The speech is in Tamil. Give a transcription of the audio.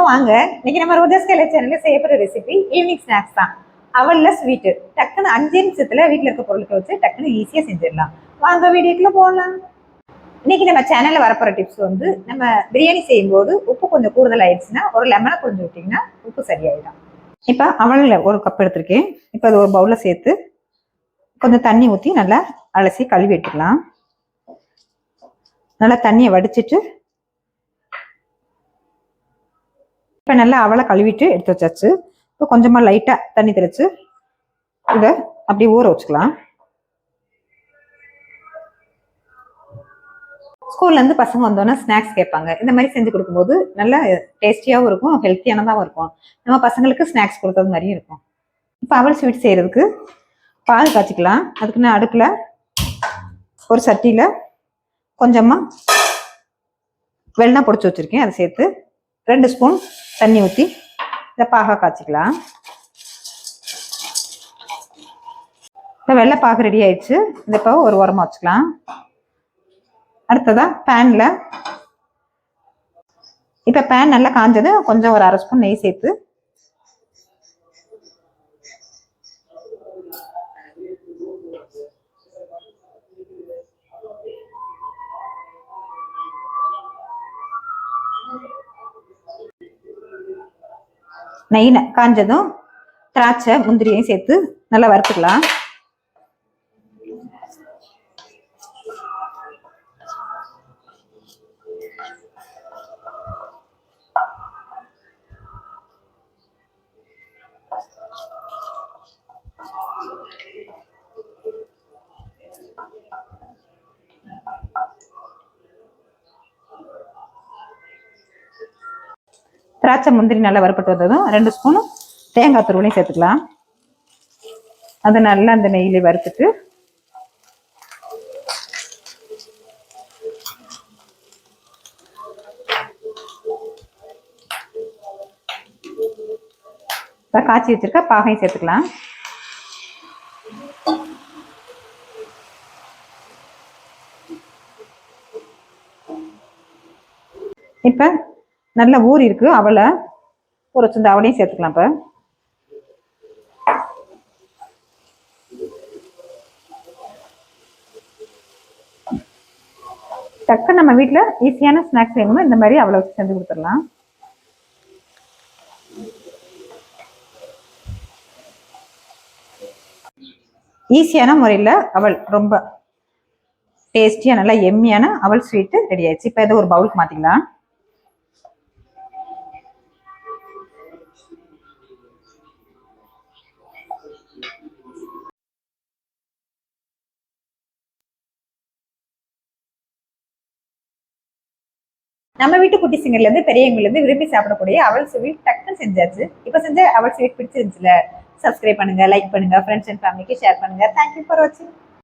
வாங்க இன்னைக்கு நம்ம ரோஜாஸ் கைலா சேனல்ல செய்யப்படுற ரெசிபி ஈவினிங் ஸ்நாக்ஸ் தான். அவல்ல ஸ்வீட்டு டக்குன்னு 5 நிமிஷத்துல வீட்டுல இருக்க பொருட்களை வச்சு டக்குன்னு ஈஸியா செஞ்சிடலாம். வாங்க வீடியோக்குள்ள போகலாம். இன்னைக்கு நம்ம சேனல்ல வரப்போற டிப்ஸ் வந்து நம்ம பிரியாணி செய்யும் போது உப்பு கொஞ்சம் கூடுதல் ஆயிடுச்சுன்னா ஒரு லெமனை புழிஞ்சு விட்டீங்கன்னா உப்பு சரியாயிடும். இப்ப அவல்ல ஒரு கப் எடுத்திருக்கேன். இப்ப அது ஒரு பவுல்ல சேர்த்து கொஞ்சம் தண்ணி ஊற்றி நல்லா அலசி கழுவி எடுத்துக்கலாம். நல்லா தண்ணியை வடிச்சிட்டு இப்போ நல்லா அவளை கழுவிட்டு எடுத்து வச்சாச்சு. இப்போ கொஞ்சமாக லைட்டாக தண்ணி தெளித்து இதை அப்படியே ஊற வச்சுக்கலாம். ஸ்கூல்லேருந்து பசங்க வந்தோன்னா ஸ்நாக்ஸ் கேட்பாங்க. இந்த மாதிரி செஞ்சு கொடுக்கும்போது நல்லா டேஸ்டியாகவும் இருக்கும், ஹெல்த்தியானதாகவும் இருக்கும். நம்ம பசங்களுக்கு ஸ்நாக்ஸ் கொடுத்தது மாதிரியும் இருக்கும். இப்போ அவல் ஸ்வீட் செய்கிறதுக்கு பால் காய்ச்சிக்கலாம். அதுக்கு நான் அடுப்பில் ஒரு சட்டியில் கொஞ்சமாக வெல்லம் பொடிச்சு வச்சுருக்கேன். அதை சேர்த்து 2 ஸ்பூன் தண்ணி ஊற்றி இதை பாகா காய்ச்சிக்கலாம். இப்போ வெள்ளை பாகு ரெடி ஆயிடுச்சு. இந்த இப்போ ஒரு உரமா வச்சுக்கலாம். அடுத்ததா பேன்ல இப்போ பேன் நல்லா காஞ்சது கொஞ்சம் ஒரு 1/2 ஸ்பூன் நெய் சேர்த்து நெய் காஞ்சதும் திராட்சை முந்திரியையும் சேர்த்து நல்லா வறுத்துக்கலாம். திராட்சை முந்திரி நல்லா வறுப்பட்டு வந்ததும் 2 ஸ்பூன் தேங்காய் துருவலையும் சேர்த்துக்கலாம். அதை நல்லா அந்த நெய்யிலே வறுத்துட்டு காய்ச்சி வச்சிருக்க பாகையும் சேர்த்துக்கலாம். இப்ப நல்ல ஊறி இருக்கு அவளை ஒரு சின்ன அவளையும் சேர்த்துக்கலாம். இப்ப டக்கு நம்ம வீட்டுல ஈஸியான ஸ்நாக்ஸ் வேணுமோ இந்த மாதிரி அவளை செஞ்சு கொடுத்துடலாம். ஈஸியான முறையில் அவள் ரொம்ப டேஸ்டியா நல்லா எம்மியான அவல் ஸ்வீட்டு ரெடி ஆயிடுச்சு. இப்போ இதை ஒரு பவுலுக்கு மாத்திக்கலாம். நம்ம வீட்டு குட்டி சிங்கர்ல இருந்து பெரியவங்கல இருந்து விரும்பி சாப்பிடக்கூடிய அவல் ஸ்வீட் டக்குன்னு செஞ்சாச்சு. இப்ப செஞ்ச அவல் ஸ்வீட் பிடிச்சிருந்துச்சுல, சப்ஸ்கிரைப் பண்ணுங்க, லைக் பண்ணுங்க, ஃப்ரெண்ட்ஸ் அண்ட் ஃபேமிலிக்கு ஷேர் பண்ணுங்க. தேங்க்யூ ஃபார் வாட்சிங்.